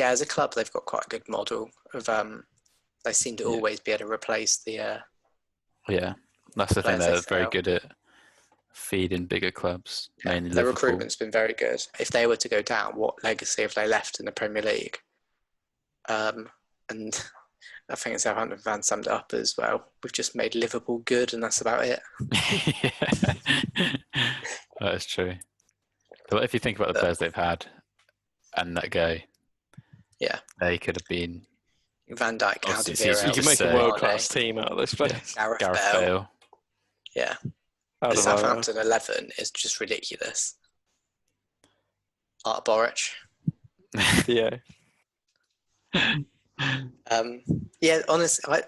As a club, they've got quite a good model of. They seem to always be able to replace the. Yeah, that's the thing. players they They're very sell. good at feeding bigger clubs, mainly Their Liverpool. recruitment's been very good. If they were to go down, what legacy have they left in the Premier League? And I think Southampton fans summed it up as well. We've just made Liverpool good, and that's about it. That is true. But if you think about the players they've had and that go, they could have been. Van Dijk, Obviously, it's easy You can make a world-class team out of this place. Gareth Bale. Yeah. The Southampton 11 is just ridiculous. Art Boric. Yeah. Honestly,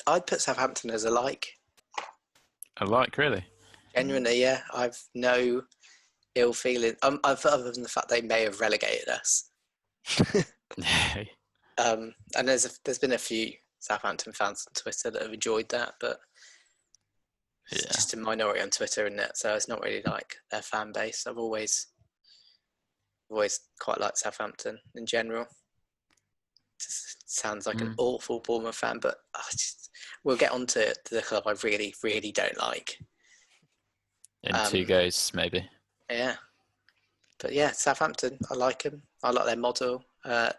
I'd put Southampton as a like. A like, really? Genuinely, yeah. I've no ill feeling. Other than the fact they may have relegated us. And there's been a few Southampton fans on Twitter that have enjoyed that, but it's just a minority on Twitter, isn't it? So it's not really like their fan base. I've always quite liked Southampton in general. It just sounds like an awful Bournemouth fan, but we'll get on to the club I really, really don't like. In 2 goes, maybe. Yeah. But yeah, Southampton, I like them. I like their model.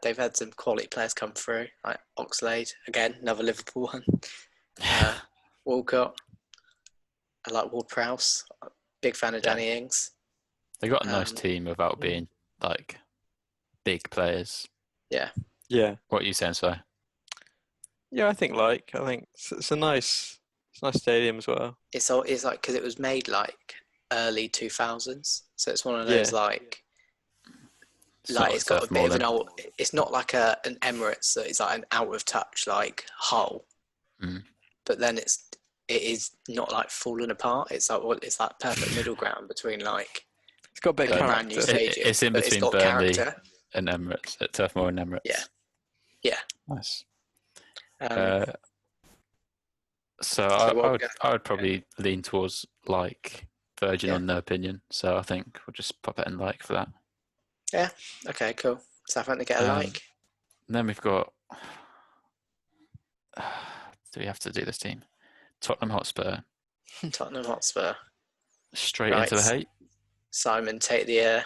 They've had some quality players come through, like Oxlade, again, another Liverpool one. Walcott. I like Ward-Prowse. Big fan of Danny Ings. They got a nice team without being like big players. Yeah. Yeah. What are you saying, Si? Yeah, I think it's a nice stadium as well. It's like, because it was made like early 2000s, so it's one of those like it's got a bit of an old. It's not like an Emirates that is like an out of touch like hull, but then it is not like falling apart. It's like perfect middle ground between like. It's got a bit of character. It's in between Burnley and Emirates, at Turf Moor and Emirates. Yeah. Nice. So I would probably lean towards like Virgin on their opinion. So I think we'll just pop it in like for that. Yeah. Okay. Cool. Southampton get a like. And then we've got. Do we have to do this team? Tottenham Hotspur. Tottenham Hotspur. Straight into the hate. Simon, take the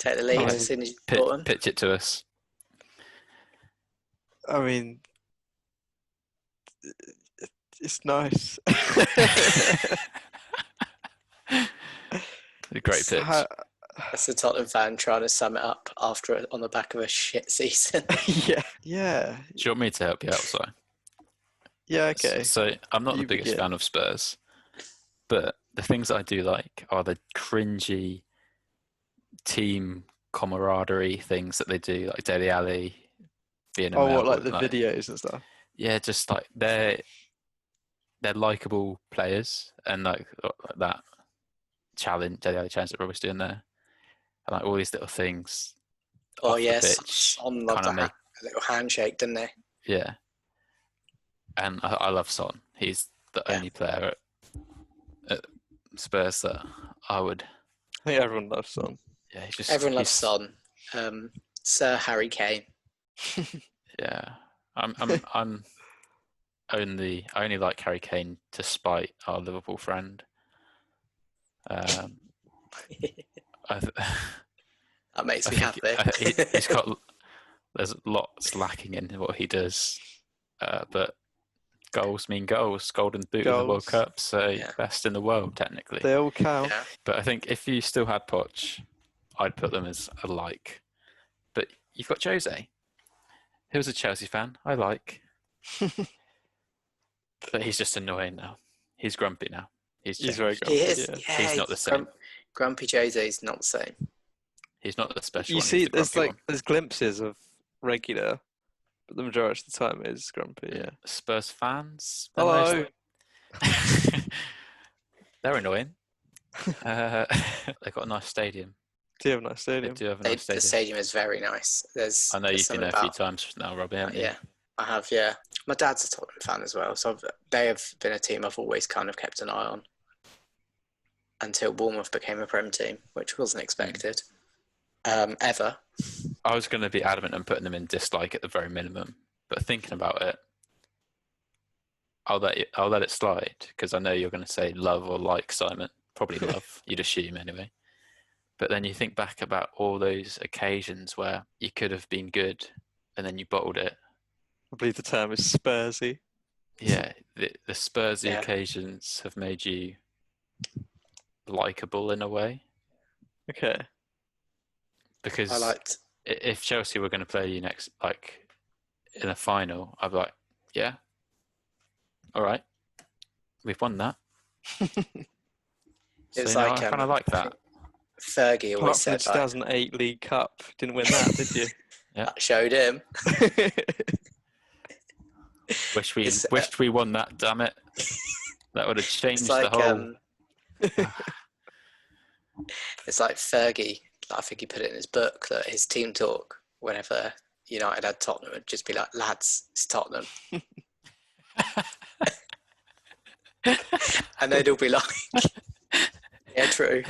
lead as soon as you pitch it to us. I mean, it's nice. A great pitch. That's the Tottenham fan trying to sum it up on the back of a shit season. Yeah. Do you want me to help you out, Si? Yeah, okay. So I'm not the biggest fan of Spurs, but the things I do like are the cringy team camaraderie things that they do, like Dele Alli being a like the videos and stuff. Yeah, just like they're likable players, and like that challenge, Dele Alli challenge that Robert's doing there, and like all these little things. Oh yes, Son loved a little handshake, didn't they? Yeah, and I love Son. He's the only player at Spurs that I would. I think everyone loves Son. Yeah, everyone loves Son. Sir Harry Kane. Yeah, I only like Harry Kane to spite our Liverpool friend. That makes me happy. He's got. There's lots lacking in what he does, but goals mean goals. Golden boot in the World Cup, so best in the world technically. They all count. Yeah. But I think if you still had Poch, I'd put them as a like. But you've got Jose, who's a Chelsea fan. I like, but he's just annoying now. He's grumpy now. He's He's changed. very He grumpy. is. Yeah. Yeah, He's not the same. Grumpy Jose's not the same. He's not the special You one. see, He's the there's grumpy one. there's glimpses of regular, but the majority of the time it is grumpy. Yeah. Spurs fans. Hello. They're annoying. They've got a nice stadium. Do you have a nice They stadium? do have a nice The stadium. stadium is very nice. I know you've been there a few times now, Robbie, haven't you? Yeah, I have. Yeah, my dad's a Tottenham fan as well, so they have been a team I've always kind of kept an eye on until Bournemouth became a Prem team, which wasn't expected ever. I was going to be adamant on putting them in dislike at the very minimum, but thinking about it, I'll let it slide because I know you're going to say love or like Simon. Probably love, you'd assume anyway. But then you think back about all those occasions where you could have been good and then you bottled it. I believe the term is Spursy. Yeah, the Spursy occasions have made you likable in a way. Okay. Because I liked. if Chelsea were going to play you next, like in a final, I'd be like, yeah, all right, we've won that. It's so like I kind of like that. Fergie always Apart from the said, like, 2008 League Cup, didn't win that, did you? Yeah. that showed him. Wished we won that. Damn it! That would have changed It's like the whole. it's like Fergie. I think he put it in his book that his team talk whenever United had Tottenham would just be like, "Lads, it's Tottenham," and they'd all be like, "Yeah, true.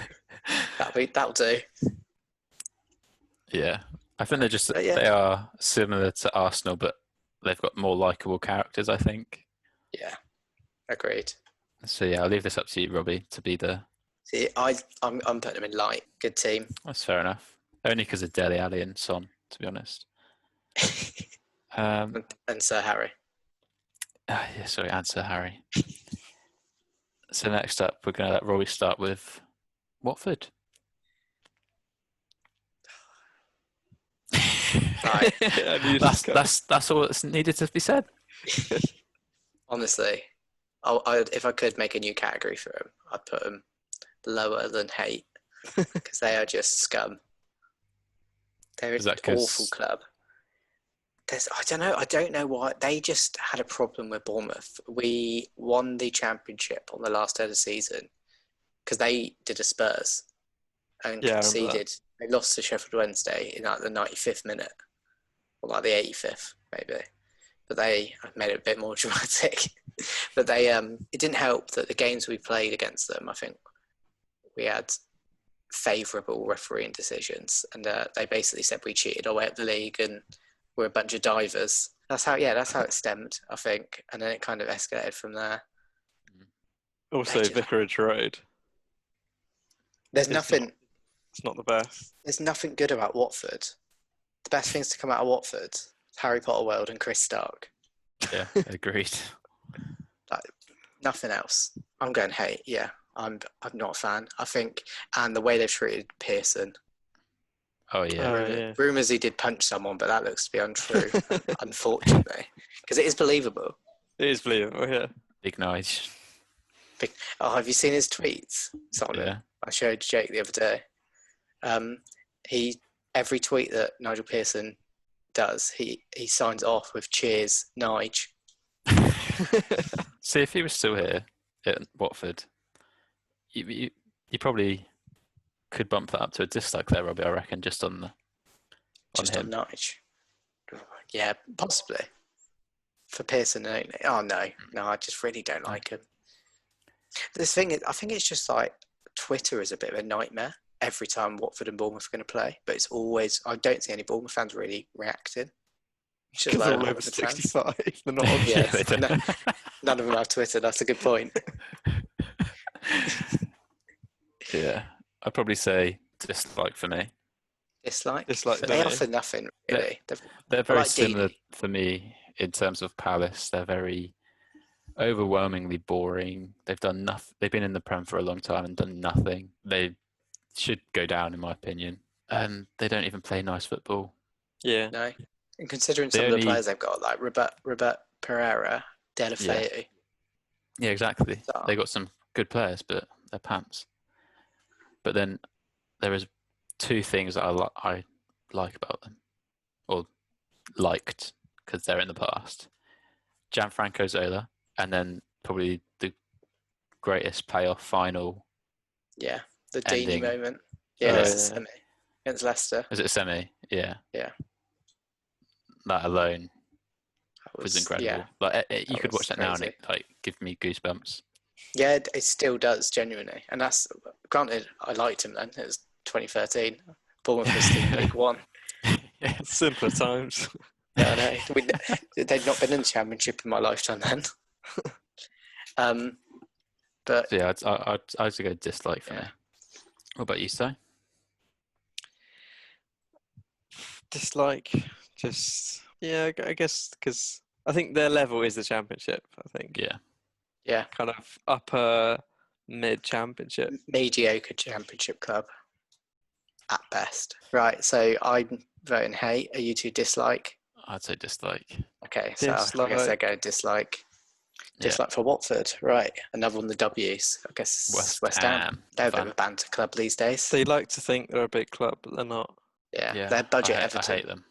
That'll do." Yeah, I think Yeah. they are similar to Arsenal, but they've got more likable characters, I think. Yeah, agreed. So yeah, I'll leave this up to you, Robbie, to be the. See, I'm putting them in light. Good team. That's fair enough. Only because of Dele Alli and Son, to be honest. And Sir Harry. Yeah, sorry, and Sir Harry. So next up, we're going to let Robbie start with Watford. Right. That's all that's needed to be said. Honestly, if I could make a new category for them, I'd put them lower than hate because they are just scum. They're an awful club. I don't know why. They just had a problem with Bournemouth. We won the championship on the last day of the season because they did a Spurs and conceded. They lost to Sheffield Wednesday in like the 95th minute or like the 85th maybe. But they made it a bit more dramatic. But they it didn't help that the games we played against them, I think we had favourable refereeing decisions, and they basically said we cheated our way up the league and we're a bunch of divers. That's how it stemmed, I think, and then it kind of escalated from there. Also, Vicarage Road. It's not the best. There's nothing good about Watford. The best things to come out of Watford: Harry Potter World and Chris Stark. Yeah, agreed. Nothing else. I'm going hate. Yeah, I'm not a fan. I think, and the way they've treated Pearson. Oh yeah. Rumours he did punch someone, but that looks to be untrue, unfortunately, because it is believable. It is believable. Yeah. Big noise. Oh, have you seen his tweets? Yeah. I showed Jake the other day. Every tweet that Nigel Pearson does, he signs off with "Cheers, Nige." See, if he was still here at Watford, you probably could bump that up to a dislike there, Robbie. I reckon, just on him. On Nige. Yeah, possibly. For Pearson only. Oh no, I just really don't like him. This thing is, I think it's just like Twitter is a bit of a nightmare every time Watford and Bournemouth are going to play, but it's always, I don't see any Bournemouth fans really reacting. Because they're all over 65. They're not on. Yeah, none of them have Twitter. That's a good point. Yeah, I'd probably say dislike for me. Dislike? For they me. offer nothing, really. They're very like similar for me in terms of Palace. They're very overwhelmingly boring. They've done nothing. They've been in the Prem for a long time and done nothing. They should go down, in my opinion. And they don't even play nice football. Yeah. No. And considering some of the players they've got, like Robert Pereira, Delafeu. Yeah, exactly. They got some good players, but they're pants. But then there is 2 things that I like about them, or liked, because they're in the past. Gianfranco Zola, and then probably the greatest payoff final. Yeah, the ending. Deeney moment. Yeah, it's a semi against Leicester. Is it a semi? Yeah. Yeah. That alone was incredible. Yeah, like you could watch that crazy. now and it like give me goosebumps. Yeah, it still does, genuinely. And that's, granted, I liked him then. It was 2013. Bournemouth was still in League One. Yeah, simpler times. Yeah, I know. They'd not been in the Championship in my lifetime then. But so yeah, I'd go dislike for me. What about you, Si? Dislike, just I guess because I think their level is the Championship. I think. Yeah. Kind of upper mid Championship. Mediocre Championship club, at best. Right. So I'm voting hate. Are you two dislike? I'd say dislike. Okay, so I guess they're going dislike. Dislike for Watford, right? Another one of the W's. I guess West Ham. They're a bit of a banter club these days. They like to think they're a big club, but they're not. Yeah. They're budget Everton. I hate them.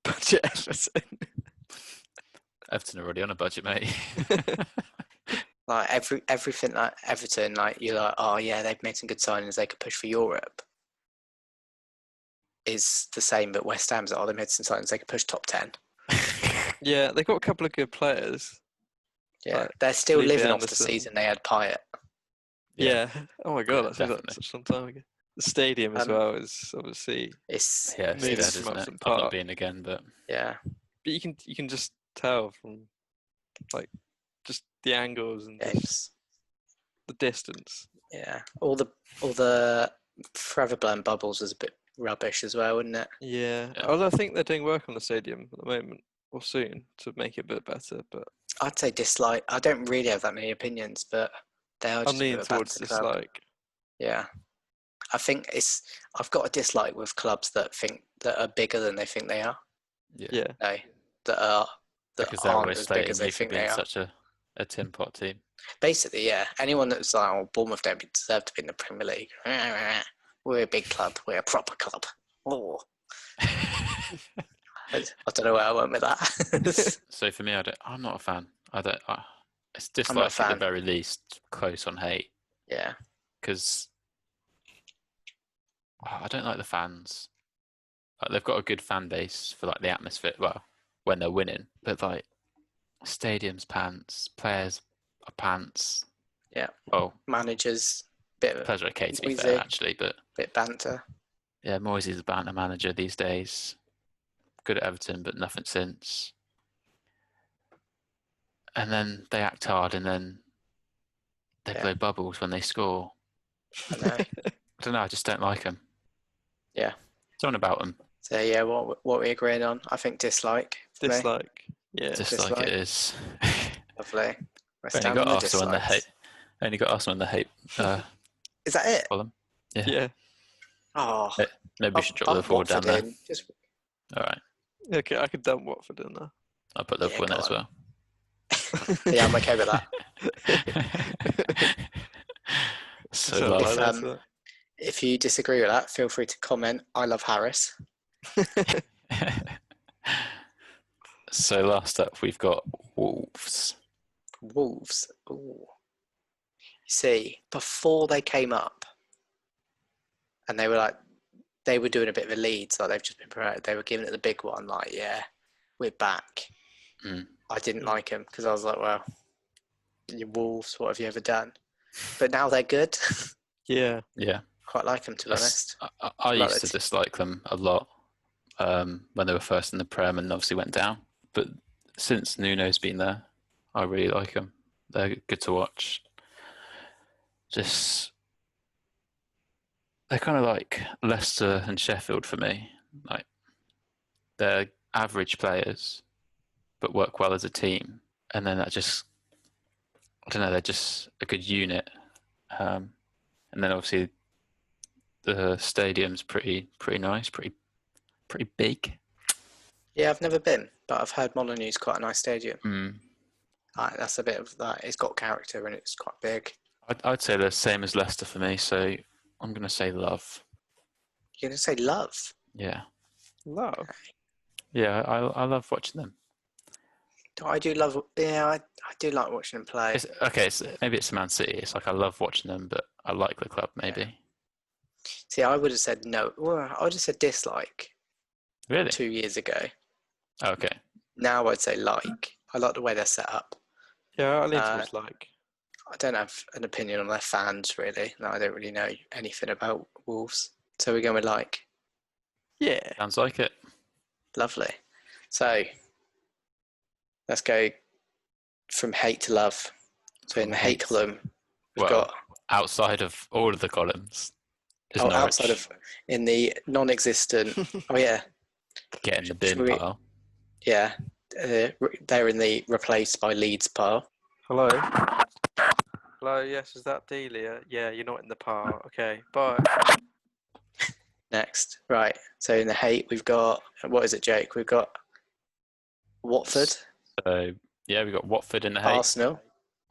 Budget Everton. Everton are already on a budget, mate. Like everything like Everton, like you're like, oh yeah, they've made some good signings. They could push for Europe. Is the same, but West Ham's they made some signings. They could push top 10. Yeah, they've got a couple of good players. Yeah, they're still living off the season they had Pyatt. Yeah. Oh my god, that's such a long time ago. The stadium as well is obviously it's dead, isn't it? I've not been again, but yeah. But you can just tell from like just the angles and just the distance. Yeah, all the Forever Blown bubbles was a bit rubbish as well, wasn't it? Yeah. Although I think they're doing work on the stadium at the moment or soon to make it a bit better. But I'd say dislike. I don't really have that many opinions, but they are just I'm leaning towards dislike. Yeah, I think I've got a dislike with clubs that are bigger than they think they are. Yeah. No, that because they're aren't as big as they think they are. Such a tin pot team. Basically, yeah. Anyone that's like, oh, Bournemouth don't deserve to be in the Premier League. We're a big club. We're a proper club. Oh. I don't know where I went with that. So for me, I'm not a fan. It's dislike at the very least, close on hate. Yeah. Because I don't like the fans. Like, they've got a good fan base for like the atmosphere. Well, when they're winning, but like stadiums pants, players are pants. Yeah. Oh, managers bit of players are okay to be fair, actually, but bit banter. Yeah, Moyes' a banter manager these days. Good at Everton, but nothing since. And then they act hard, and then they blow bubbles when they score. I know. I don't know. I just don't like them. Yeah. Something about them. So yeah, what we agreeing on? I think dislike. Dislike. Yeah. Dislike it is. Lovely. Only got Arsenal on the hate. Only got Arsenal on the hate. Is that it? Column. Yeah. Yeah. Oh. Nobody should drop Liverpool down there. All right. Okay, I could dump Watford in there. I'll put Liverpool in there as well. Yeah, I'm okay with that. If you disagree with that, feel free to comment. I love Harris. So last up, we've got Wolves. Wolves. Ooh. You see, before they came up, and they were doing a bit of a lead, so they've just been promoted. They were giving it the big one, like, yeah, we're back. I didn't like them because I was like, well, you Wolves, what have you ever done? But now they're good. Yeah. Quite like them, to be honest. I used to dislike them a lot when they were first in the Prem and obviously went down. But since Nuno's been there, I really like them. They're good to watch. They're kind of like Leicester and Sheffield for me. Like, they're average players, but work well as a team. And then I don't know, they're just a good unit. And then obviously the stadium's pretty nice, pretty big. Yeah, I've never been, but I've heard Molineux's quite a nice stadium. That's a bit of that. It's got character and it's quite big. I'd say the same as Leicester for me, so I'm going to say love. You're going to say love? Yeah. Love? Yeah, I love watching them. I do love. Yeah, I do like watching them play. Maybe it's Man City. It's like I love watching them, but I like the club maybe. Yeah. See, I would have said no. Well, I would have said dislike. Really? 2 years ago. Okay. Now I'd say like. I like the way they're set up. Yeah, I lean towards like. I don't have an opinion on their fans really. No, I don't really know anything about Wolves. So we're going with like. Yeah. Sounds like it. Lovely. So let's go from hate to love. So in the hate column, we've got outside of all of the columns. Outside of in the non-existent. Oh yeah. Get in the bin pile. Yeah, they're in the replaced by Leeds pile. Hello. Hello. Yes, is that Delia? Yeah, you're not in the pile. Okay, bye. Next, right. So in the hate, we've got what is it, Jake? We've got Watford. So yeah, we've got Watford in the hate.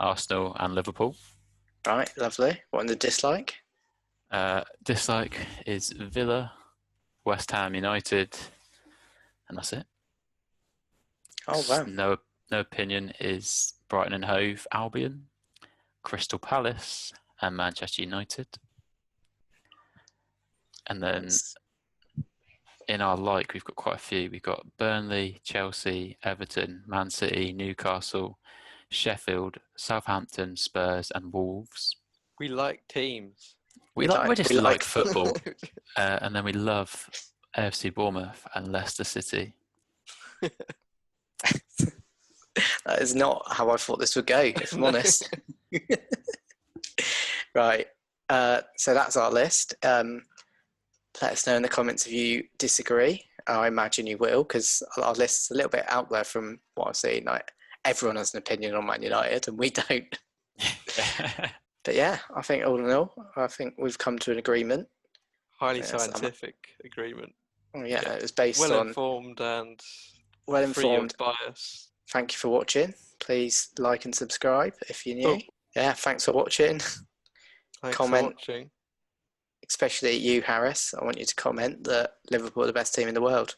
Arsenal and Liverpool. Right, lovely. What in the dislike? Dislike is Villa, West Ham United, and that's it. Oh wow. No opinion is Brighton and Hove Albion, Crystal Palace, and Manchester United. And then in our like, we've got quite a few. We've got Burnley, Chelsea, Everton, Man City, Newcastle, Sheffield, Southampton, Spurs, and Wolves. We like teams. We just like football. And then we love AFC Bournemouth and Leicester City. That is not how I thought this would go, if I'm honest. Right. So that's our list. Let us know in the comments if you disagree. I imagine you will, because our list is a little bit out there from what I've seen. Like everyone has an opinion on Man United, and we don't. But yeah, I think all in all, I think we've come to an agreement. Highly scientific agreement. Oh, yeah, it was based on well-informed and well-informed bias. Thank you for watching. Please like and subscribe if you're new. Yeah, thanks for watching. Comment. For watching. Especially you, Harris. I want you to comment that Liverpool are the best team in the world.